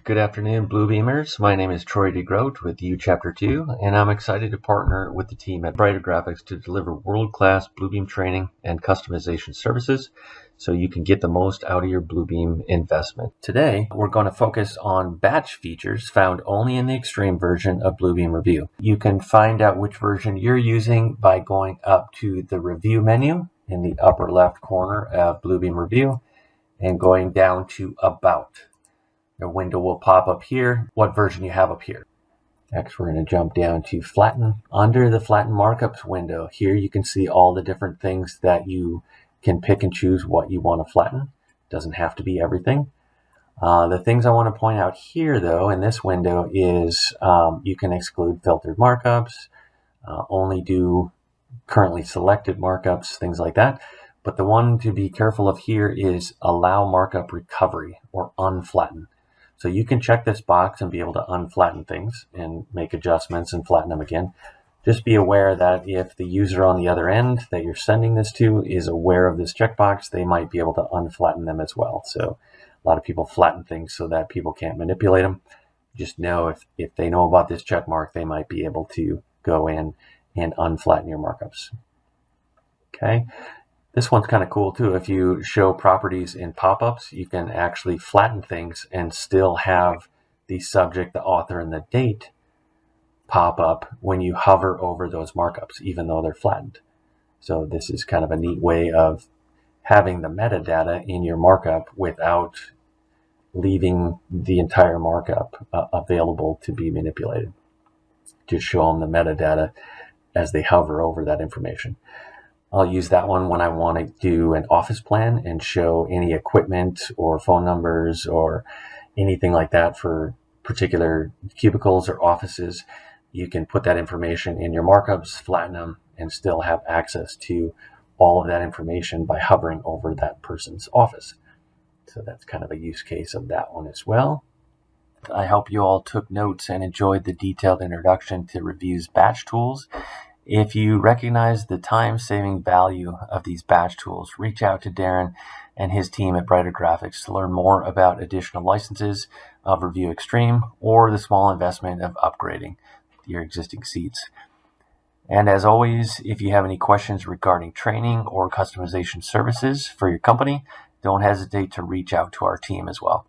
Good afternoon, Bluebeamers. My name is Troy DeGroot with U Chapter 2, and I'm excited to partner with the team at Brighter Graphics to deliver world-class Bluebeam training and customization services so you can get the most out of your Bluebeam investment. Today, we're going to focus on batch features found only in the Extreme version of Bluebeam Revu. You can find out which version you're using by going up to the Review menu in the upper left corner of Bluebeam Revu and going down to About. A window will pop up here, what version you have up here. Next, we're going to jump down to Flatten. Under the Flatten Markups window, here you can see all the different things that you can pick and choose what you want to flatten. Doesn't have to be everything. The things I want to point out here, though, in this window is you can exclude filtered markups, only do currently selected markups, things like that. But the one to be careful of here is allow markup recovery or unflatten. So you can check this box and be able to unflatten things and make adjustments and flatten them again. Just be aware that if the user on the other end that you're sending this to is aware of this checkbox, they might be able to unflatten them as well. So a lot of people flatten things so that people can't manipulate them. Just know if they know about this check mark, they might be able to go in and unflatten your markups. Okay. This one's kind of cool too. If you show properties in pop-ups, you can actually flatten things and still have the subject, the author, and the date pop up when you hover over those markups, even though they're flattened. So this is kind of a neat way of having the metadata in your markup without leaving the entire markup available to be manipulated. Just show them the metadata as they hover over that information. I'll use that one when I want to do an office plan and show any equipment or phone numbers or anything like that for particular cubicles or offices. You can put that information in your markups, flatten them, and still have access to all of that information by hovering over that person's office. So that's kind of a use case of that one as well. I hope you all took notes and enjoyed the detailed introduction to Revu's batch tools. If you recognize the time-saving value of these batch tools, reach out to Darren and his team at Brighter Graphics to learn more about additional licenses of Revu Extreme or the small investment of upgrading your existing seats. And as always, if you have any questions regarding training or customization services for your company, don't hesitate to reach out to our team as well.